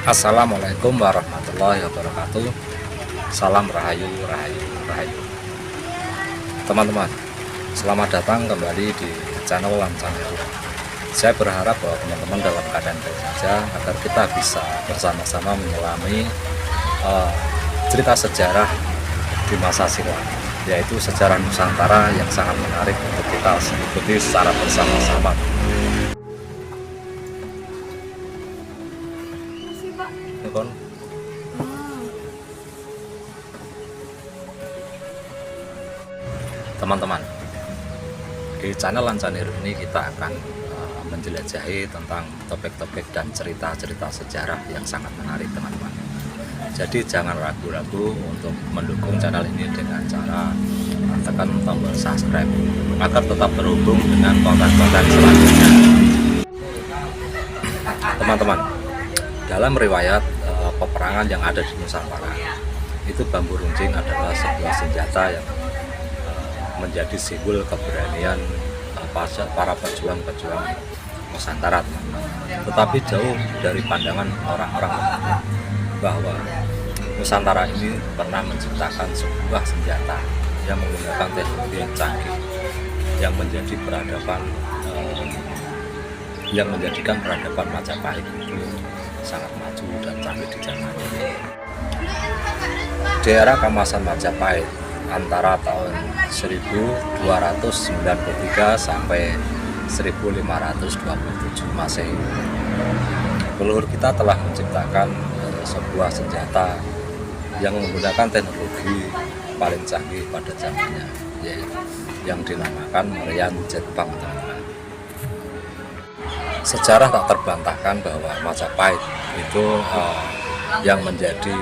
Assalamualaikum warahmatullahi wabarakatuh. Salam rahayu, rahayu, rahayu. Teman-teman, selamat datang kembali di channel Lancang Heru. Saya berharap bahwa teman-teman dalam keadaan baik saja agar kita bisa bersama-sama menyelami cerita sejarah di masa silam, yaitu sejarah Nusantara yang sangat menarik untuk kita ikuti secara bersama-sama. Teman-teman, di channel Lancang Heru ini kita akan menjelajahi tentang topik-topik dan cerita-cerita sejarah yang sangat menarik, teman-teman. Jadi jangan ragu-ragu untuk mendukung channel ini dengan cara tekan tombol subscribe agar tetap terhubung dengan konten-konten selanjutnya. Teman-teman, dalam riwayat peperangan yang ada di Nusantara, itu bambu runcing adalah sebuah senjata yang menjadi simbol keberanian para pejuang-pejuang Nusantara, teman-teman. Tetapi jauh dari pandangan orang-orang bahwa Nusantara ini pernah menciptakan sebuah senjata yang menggunakan teknologi yang canggih, yang menjadi peradaban yang menjadikan peradaban Majapahit itu sangat maju dan canggih di zaman ini. Di era keemasan Majapahit antara tahun 1293 sampai 1527 Masehi, leluhur kita telah menciptakan sebuah senjata yang menggunakan teknologi paling canggih pada zamannya, yaitu yang dinamakan meriam jetbang, teman-teman. Sejarah tak terbantahkan bahwa Majapahit itu yang menjadi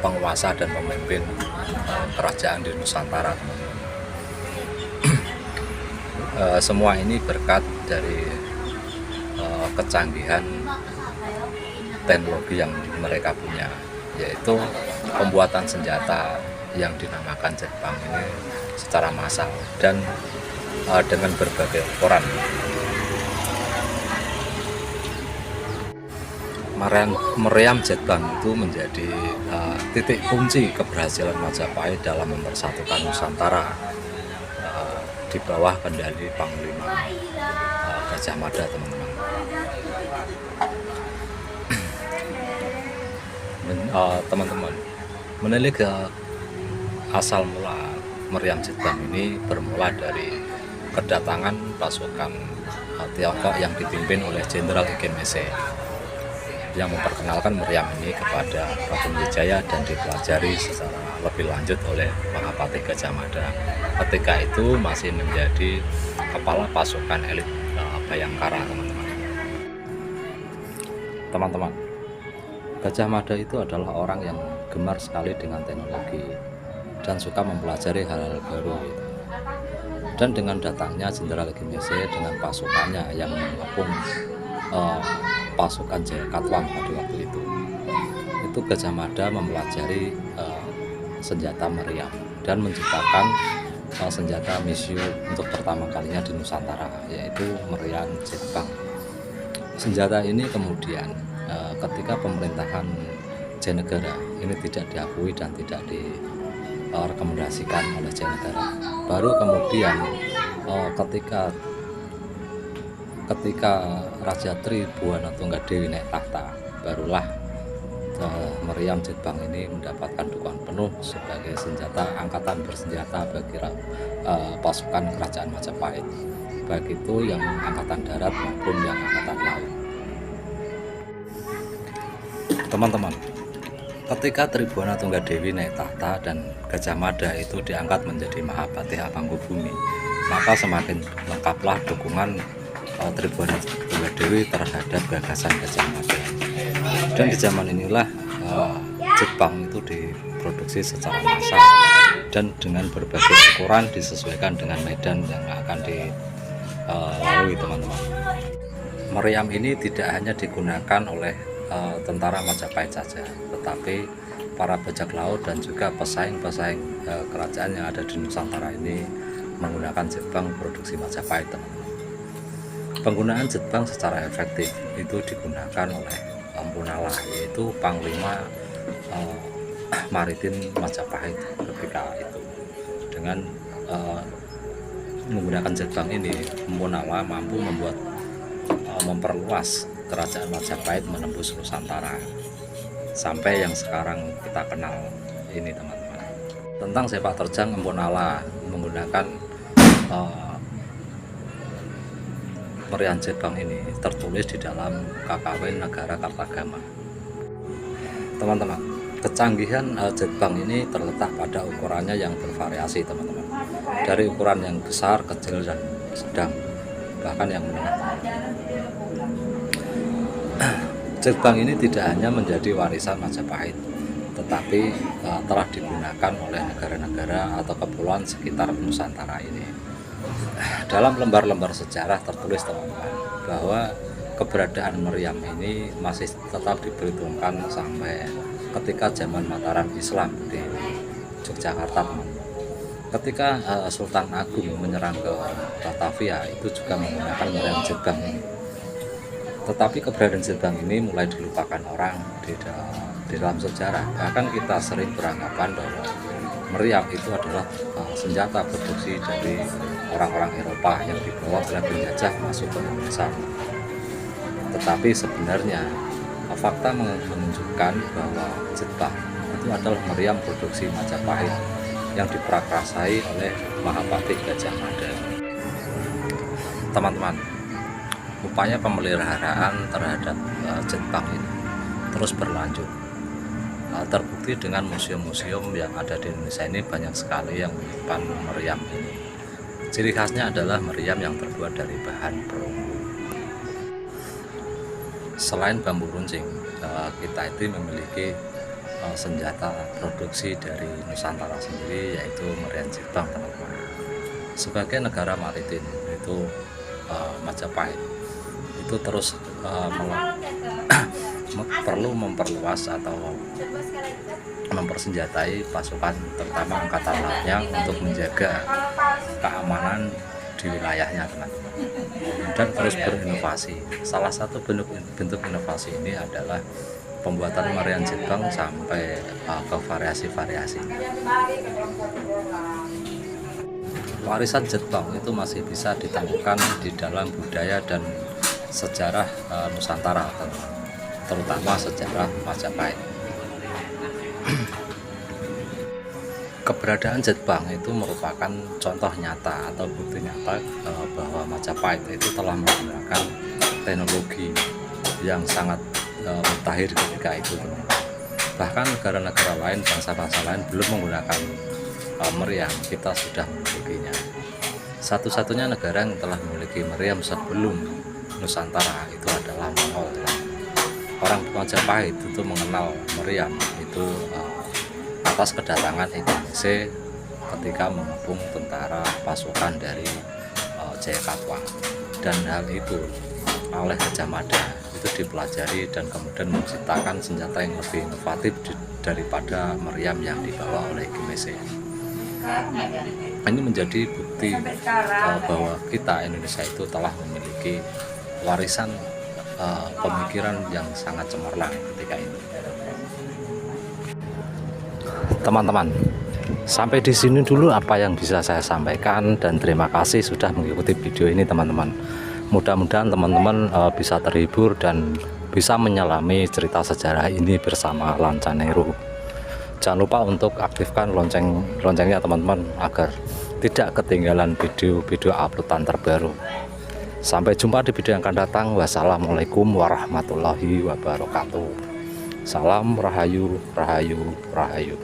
penguasa dan pemimpin kerajaan di Nusantara, teman-teman. Semua ini berkat dari kecanggihan teknologi yang mereka punya, yaitu pembuatan senjata yang dinamakan jetbang ini secara massal dan dengan berbagai ukuran. Meriam jetbang itu menjadi titik kunci keberhasilan Majapahit dalam mempersatukan Nusantara di bawah kendali Panglima Gajah Mada, teman-teman. Teman-teman, menilik ke asal mula meriam jetbang ini bermula dari kedatangan pasukan Tiongkok yang dipimpin oleh Jenderal Ikemese yang memperkenalkan meriam ini kepada Prabu Wijaya dan dipelajari secara lebih lanjut oleh Mahapati Gajah Mada. Ketika itu masih menjadi kepala pasukan elit Bayangkara, teman-teman. Teman-teman, Gajah Mada itu adalah orang yang gemar sekali dengan teknologi dan suka mempelajari hal-hal baru. Dan dengan datangnya Jenderal Ikemese dengan pasukannya yang mengepung pasukan Jayakatwang pada waktu itu Gajah Mada mempelajari senjata meriam dan menciptakan senjata misiu untuk pertama kalinya di Nusantara, yaitu meriam jetbang. Senjata ini kemudian ketika pemerintahan Jayanegara ini tidak diakui dan tidak direkomendasikan oleh Jayanegara, baru kemudian ketika Raja Tribhuwana Tunggadewi naik tahta, barulah meriam jetbang ini mendapatkan dukungan penuh sebagai senjata angkatan bersenjata bagi pasukan kerajaan Majapahit, baik itu yang angkatan darat maupun yang angkatan laut. Teman-teman, ketika Tribhuwana Tunggadewi naik tahta dan Gajah Mada itu diangkat menjadi Mahapati Hamengkubumi, maka semakin lengkaplah dukungan Tribhuwana Tunggadewi terhadap gagasan Gajah Mada. Dan di zaman inilah jetbang itu diproduksi secara massal dan dengan berbagai ukuran disesuaikan dengan medan yang akan dilalui, teman-teman. Meriam ini tidak hanya digunakan oleh tentara Majapahit saja, tetapi para bajak laut dan juga pesaing-pesaing kerajaan yang ada di Nusantara ini menggunakan jetbang produksi Majapahit, teman-teman. Penggunaan jetbang secara efektif itu digunakan oleh Empu Nala, yaitu Panglima Maritim Majapahit ketika itu. Dengan menggunakan gerbang ini, Empu Nala mampu memperluas kerajaan Majapahit menembus Nusantara sampai yang sekarang kita kenal ini, teman-teman. Tentang sepak terjang Empu Nala menggunakan meriam gerbang ini tertulis di dalam KKW Negara Kartagama. Teman-teman, kecanggihan gerbang ini terletak pada ukurannya yang bervariasi, teman-teman. Dari ukuran yang besar, kecil, dan sedang, bahkan yang menengah. Gerbang ini tidak hanya menjadi warisan Majapahit, tetapi telah digunakan oleh negara-negara atau kepulauan sekitar Nusantara ini. Dalam lembar-lembar sejarah tertulis, teman-teman, bahwa keberadaan meriam ini masih tetap diperhitungkan sampai ketika zaman Mataram Islam di Yogyakarta, teman-teman. Ketika Sultan Agung menyerang ke Batavia, itu juga menggunakan meriam gerbang ini. Tetapi keberadaan gerbang ini mulai dilupakan orang di dalam sejarah. Bahkan kita sering beranggapan bahwa meriam itu adalah senjata produksi dari orang-orang Eropa yang dibawa oleh penjajah masuk ke Indonesia. Tetapi sebenarnya fakta menunjukkan bahwa gerbang itu adalah meriam produksi Majapahit yang diprakarsai oleh Mahapatih Gajah Mada. Teman-teman, upaya pemeliharaan terhadap gerbang ini terus berlanjut. Terbukti dengan museum-museum yang ada di Indonesia ini banyak sekali yang menyimpan meriam ini. Ciri khasnya adalah meriam yang terbuat dari bahan perunggu. Selain bambu runcing, kita itu memiliki senjata produksi dari Nusantara sendiri, yaitu meriam gerbang, teman-teman. Sebagai negara maritim, itu Majapahit itu terus perlu memperluas atau mempersenjatai pasukan, terutama angkatan lautnya, untuk menjaga keamanan di wilayahnya, teman-teman, dan terus berinovasi. Salah satu bentuk inovasi ini adalah pembuatan meriam gerbang sampai ke variasi-variasi. Warisan gerbang itu masih bisa ditemukan di dalam budaya dan sejarah Nusantara, teman-teman, terutama sejarah Majapahit. Keberadaan gerbang itu merupakan contoh nyata atau bukti nyata bahwa Majapahit itu telah menggunakan teknologi yang sangat mutakhir ketika itu, teman-teman. Bahkan negara-negara lain, bangsa-bangsa lain belum menggunakan meriam, kita sudah memilikinya. Satu-satunya negara yang telah memiliki meriam sebelum Nusantara itu adalah Mongol. Orang Majapahit itu mengenal meriam itu atas kedatangan Indonesia ketika mengepung tentara pasukan dari Jayakatwang, dan hal itu oleh Gajah Mada itu dipelajari dan kemudian menciptakan senjata yang lebih inovatif daripada meriam yang dibawa oleh Indonesia. Ini menjadi bukti bahwa kita Indonesia itu telah memiliki warisan pemikiran yang sangat cemerlang ketika itu. Teman-teman, sampai di sini dulu apa yang bisa saya sampaikan, dan terima kasih sudah mengikuti video ini, teman-teman. Mudah-mudahan teman-teman bisa terhibur dan bisa menyelami cerita sejarah ini bersama Lancaneru. Jangan lupa untuk aktifkan loncengnya, teman-teman, agar tidak ketinggalan video-video uploadan terbaru. Sampai jumpa di video yang akan datang. Wassalamualaikum warahmatullahi wabarakatuh. Salam Rahayu, Rahayu, Rahayu.